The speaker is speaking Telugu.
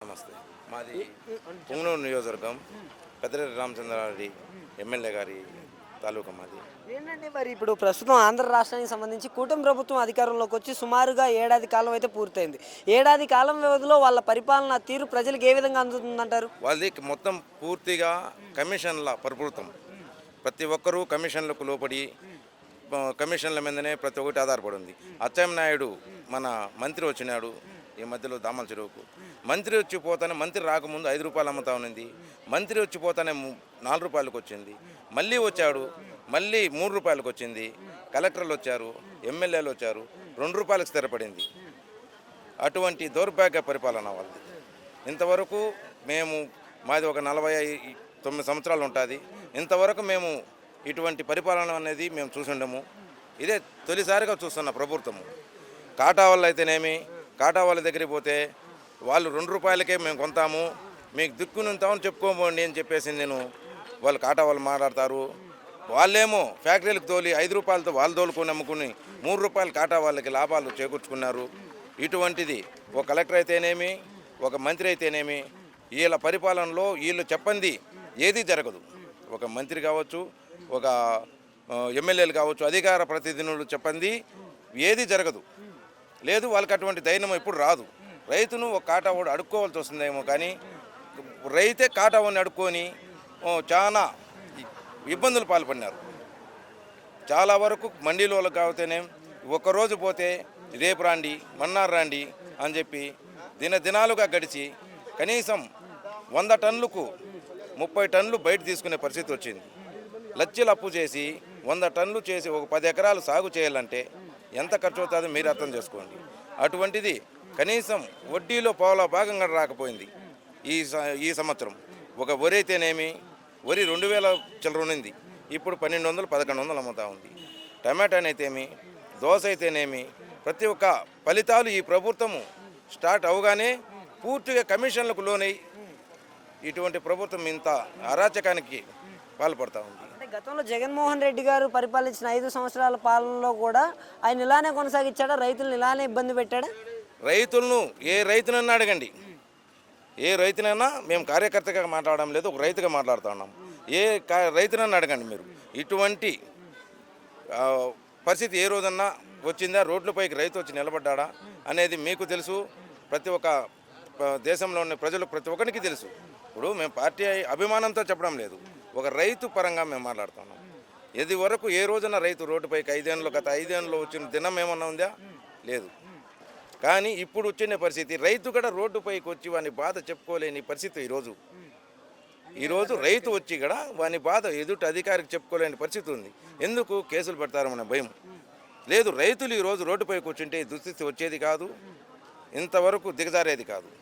నమస్తే. మాది పుంగనూరు నియోజకవర్గం పెద్దిరెడ్డి రామచంద్రారెడ్డి ఎమ్మెల్యే గారి తాలూకా మాది. ఏంటంటే మరి ఇప్పుడు ప్రస్తుతం ఆంధ్ర రాష్ట్రానికి సంబంధించి కూటమి ప్రభుత్వం అధికారంలోకి వచ్చి సుమారుగా ఏడాది కాలం అయితే పూర్తయింది. ఏడాది కాలం వ్యవధిలో వాళ్ళ పరిపాలన తీరు ప్రజలకు ఏ విధంగా అందుతుందంటారు? వాళ్ళది మొత్తం పూర్తిగా కమిషన్ల ప్రభుత్వం. ప్రతి ఒక్కరూ కమిషన్లకు లోపడి కమిషన్ల మీదనే ప్రతి ఒక్కటి ఆధారపడి ఉంది. అచ్చెన్నాయుడు మన మంత్రి వచ్చినాడు ఈ మధ్యలో దామల చెరువుకు. మంత్రి వచ్చిపోతానే, మంత్రి రాకముందు 5 రూపాయలు అమ్ముతా ఉన్నింది. మంత్రి వచ్చిపోతానే 4 రూపాయలకు వచ్చింది. మళ్ళీ వచ్చాడు, మళ్ళీ 3 రూపాయలకు వచ్చింది. కలెక్టర్లు వచ్చారు, ఎమ్మెల్యేలు వచ్చారు, 2 రూపాయలకు స్థిరపడింది. అటువంటి దౌర్భాగ్య పరిపాలన వాళ్ళది. ఇంతవరకు మాది ఒక 49 సంవత్సరాలు ఉంటుంది. ఇంతవరకు మేము ఇటువంటి పరిపాలన అనేది మేము చూసుండము. ఇదే తొలిసారిగా చూస్తున్న ప్రభుత్వము. కాటా వాళ్ళు అయితేనేమి, కాటా వాళ్ళ దగ్గరికి పోతే వాళ్ళు 2 రూపాయలకే మేము కొంటాము, మీకు దిక్కునుంటామని చెప్పుకోబోండి అని చెప్పేసి వాళ్ళు కాటా వాళ్ళు మాట్లాడతారు. వాళ్ళేమో ఫ్యాక్టరీలకు తోలి 5 రూపాయలతో వాళ్ళు తోలుకొని అమ్ముకుని 3 రూపాయలు కాటా వాళ్ళకి లాభాలు చేకూర్చుకున్నారు. ఇటువంటిది ఒక కలెక్టర్ అయితేనేమి, ఒక మంత్రి అయితేనేమి, వీళ్ళ పరిపాలనలో వీళ్ళు చెప్పండి ఏది జరగదు. ఒక మంత్రి కావచ్చు, ఒక ఎమ్మెల్యేలు కావచ్చు, అధికార ప్రతినిధులు చెప్పండి ఏది జరగదు. లేదు, వాళ్ళకి అటువంటి ధైర్యం ఎప్పుడు రాదు. రైతును ఒక కాటా వాడు అడుక్కోవాల్సి వస్తుందేమో, కానీ రైతే కాటా వాడిని అడుక్కొని చాలా ఇబ్బందులు పాల్పడినారు. చాలా వరకు మండీలో వాళ్ళకి కాకపోతేనే ఒక్కరోజు పోతే రేపు రాండి, మన్నాడు రాండి అని చెప్పి దినాలుగా గడిచి కనీసం 100 టన్నులకు 30 టన్నులు బయట తీసుకునే పరిస్థితి వచ్చింది. లక్షలు అప్పు చేసి 100 టన్నులు చేసి ఒక 10 ఎకరాలు సాగు చేయాలంటే ఎంత ఖర్చు అవుతుందో మీరు అర్థం చేసుకోండి. అటువంటిది కనీసం వడ్డీలో పావులా భాగంగా రాకపోయింది ఈ సంవత్సరం. ఒక వరి అయితేనేమి, వరి 2000 చిల్లర ఉన్నింది, ఇప్పుడు 1200, 1100 అమ్ముతా ఉంది. టమాటానైతేమి, దోశ అయితేనేమి, ప్రతి ఒక్క ఫలితాలు ఈ ప్రభుత్వము స్టార్ట్ అవగానే పూర్తిగా కమిషన్లకు లోనై ఇటువంటి ప్రభుత్వం ఇంత అరాచకానికి పాల్పడతా ఉంది. అంటే గతంలో జగన్మోహన్ రెడ్డి గారు పరిపాలించిన 5 సంవత్సరాల పాలనలో కూడా ఆయన ఇలానే కొనసాగించాడా? రైతులను ఇలానే ఇబ్బంది పెట్టాడా? రైతులను ఏ రైతునన్నా అడగండి, ఏ రైతునైనా మేము కార్యకర్తగా మాట్లాడడం లేదు, ఒక రైతుగా మాట్లాడుతూ ఉన్నాం. ఏ రైతునన్నా అడగండి మీరు. ఇటువంటి పరిస్థితి ఏ రోజన్నా వచ్చిందా? రోడ్లపైకి రైతు వచ్చి నిలబడ్డా అనేది మీకు తెలుసు. ప్రతి ఒక్క దేశంలో ఉన్న ప్రజలు ప్రతి ఒక్కరికి తెలుసు. ఇప్పుడు మేము పార్టీ అభిమానంతో చెప్పడం లేదు, ఒక రైతు పరంగా మేము మాట్లాడుతున్నాం. ఇది వరకు ఏ రోజున రైతు రోడ్డుపైకి గత 5 ఏళ్ళలో వచ్చిన దినం ఏమన్నా ఉందా? లేదు. కానీ ఇప్పుడు వచ్చిన పరిస్థితి రైతు కూడా రోడ్డుపైకి వచ్చి వాని బాధ చెప్పుకోలేని పరిస్థితి ఈరోజు రైతు వచ్చి కూడా వాని బాధ ఎదుటి అధికారికి చెప్పుకోలేని పరిస్థితి ఉంది. ఎందుకు? కేసులు పెడతారన్న భయం. లేదు, రైతులు ఈరోజు రోడ్డుపైకి వచ్చింటే దుస్థితి వచ్చేది కాదు, ఇంతవరకు దిగజారేది కాదు.